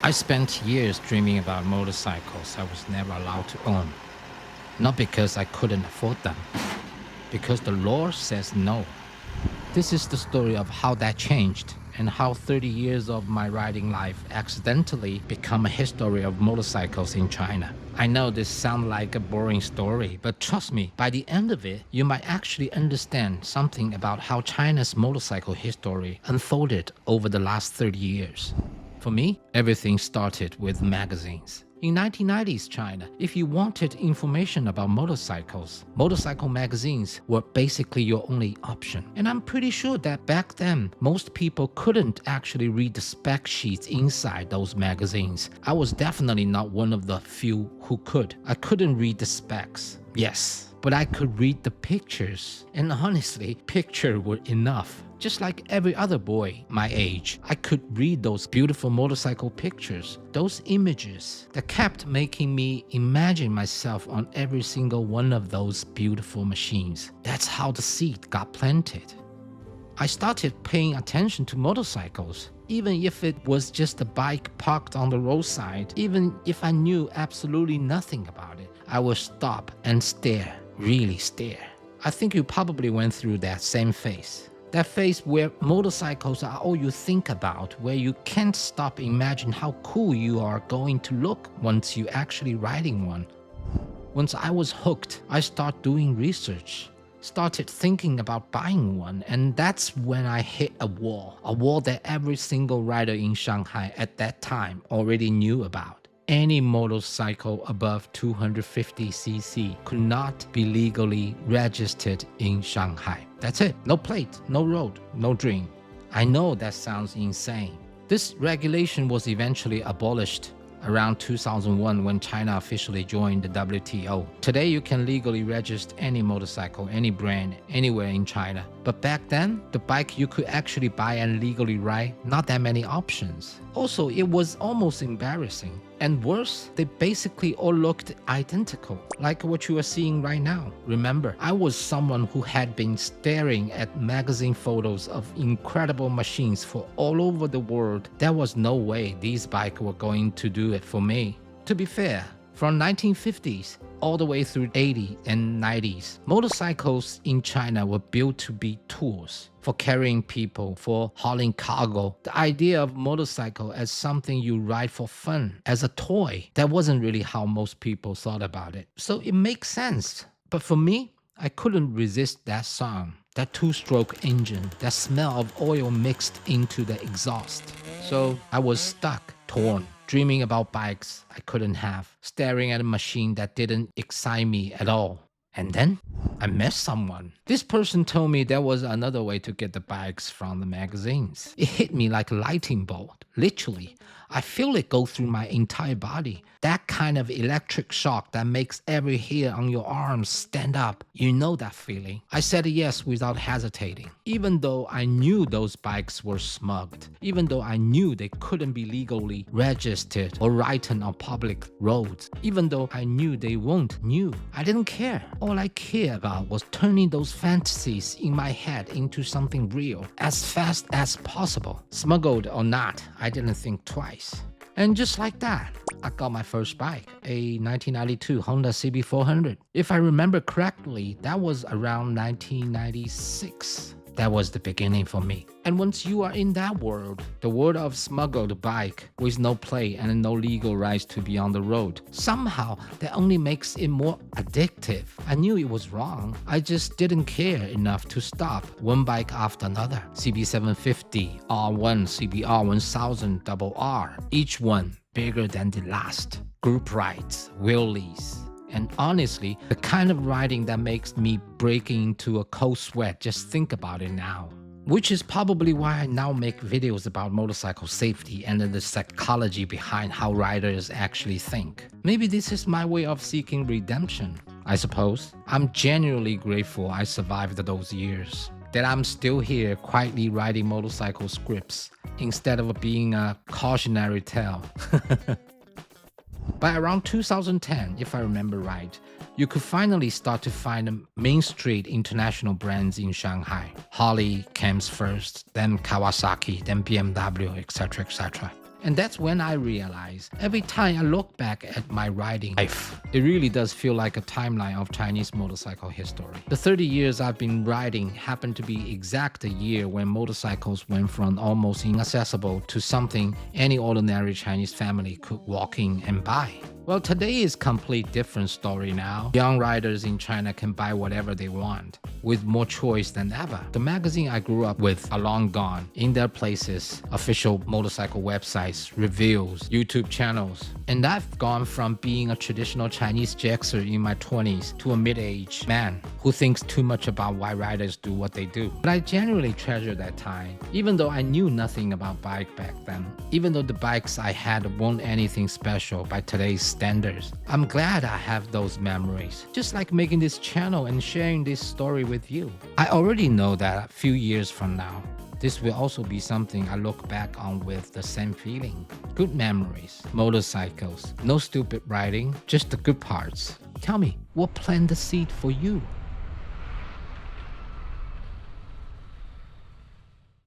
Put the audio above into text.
I spent years dreaming about motorcycles I was never allowed to own. Not because I couldn't afford them, because the law says no. This is the story of how that changed and how 30 years of my riding life accidentally become a history of motorcycles in China. I know this sounds like a boring story, but trust me, by the end of it, you might actually understand something about how China's motorcycle history unfolded over the last 30 years. For me, everything started with magazines. In 1990s China, if you wanted information about motorcycles, motorcycle magazines were basically your only option. And I'm pretty sure that back then, most people couldn't actually read the spec sheets inside those magazines. I was definitely not one of the few who could. I couldn't read the specs. Yes, but I could read the pictures. And honestly, pictures were enough. Just like every other boy my age, I could read those beautiful motorcycle pictures, those images that kept making me imagine myself on every single one of those beautiful machines. That's how the seed got planted. I started paying attention to motorcycles, even if it was just a bike parked on the roadside, even if I knew absolutely nothing about it. I would stop and stare, really stare. I think you probably went through that same phase. That phase where motorcycles are all you think about, where you can't stop imagine how cool you are going to look once you actually riding one. Once I was hooked, I started doing research, started thinking about buying one, and that's when I hit a wall that every single rider in Shanghai at that time already knew about. Any motorcycle above 250cc could not be legally registered in Shanghai. That's it. No plate, no road, no dream. I know that sounds insane. This regulation was eventually abolished around 2001 when China officially joined the WTO. Today you can legally register any motorcycle, any brand, anywhere in China. But back then, the bike you could actually buy and legally ride, not that many options. Also, it was almost embarrassing. And worse, they basically all looked identical, like what you are seeing right now. Remember, I was someone who had been staring at magazine photos of incredible machines for all over the world. There was no way these bikes were going to do it for me. To be fair, from 1950s all the way through 80s and 90s, motorcycles in China were built to be tools for carrying people, for hauling cargo. The idea of motorcycle as something you ride for fun, as a toy, that wasn't really how most people thought about it. So it makes sense. But for me, I couldn't resist that sound, that two-stroke engine, that smell of oil mixed into the exhaust. So I was stuck, torn, dreaming about bikes I couldn't have, staring at a machine that didn't excite me at all. And then I met someone. This person told me there was another way to get the bikes from the magazines. It hit me like a lightning bolt, literally. I feel it go through my entire body. That kind of electric shock that makes every hair on your arms stand up. You know that feeling. I said yes without hesitating. Even though I knew those bikes were smugged, even though I knew they couldn't be legally registered or ridden on public roads, even though I knew they won't new, I didn't care. All I cared about was turning those fantasies in my head into something real as fast as possible. Smuggled or not, I didn't think twice. And just like that, I got my first bike, a 1992 Honda CB400. If I remember correctly, that was around 1996. That was the beginning for me. And once you are in that world, the world of smuggled bike with no plate and no legal rights to be on the road, somehow that only makes it more addictive. I knew it was wrong. I just didn't care enough to stop one bike after another. CB750, R1, CBR 1000 RR, each one bigger than the last. Group rides, wheelies. And honestly, the kind of riding that makes me break into a cold sweat just think about it now. Which is probably why I now make videos about motorcycle safety and the psychology behind how riders actually think. Maybe this is my way of seeking redemption, I suppose. I'm genuinely grateful I survived those years, that I'm still here quietly writing motorcycle scripts instead of being a cautionary tale. By around 2010, if I remember right, you could finally start to find Main Street international brands in Shanghai. Harley came first, then Kawasaki, then BMW, etc., etc. And that's when I realized every time I look back at my riding life, it really does feel like a timeline of Chinese motorcycle history. The 30 years I've been riding happened to be exact a year when motorcycles went from almost inaccessible to something any ordinary Chinese family could walk in and buy. Well, today is complete different story now. Young riders in China can buy whatever they want, with more choice than ever. The magazine I grew up with are long gone. In their places, official motorcycle websites, reviews, YouTube channels. And I've gone from being a traditional Chinese GSXer in my 20s to a mid-aged man who thinks too much about why riders do what they do. But I genuinely treasure that time, even though I knew nothing about bike back then. Even though the bikes I had weren't anything special by today's standards. I'm glad I have those memories. Just like making this channel and sharing this story with you. I already know that a few years from now, this will also be something I look back on with the same feeling. Good memories, motorcycles, no stupid riding, just the good parts. Tell me, what planted the seed for you?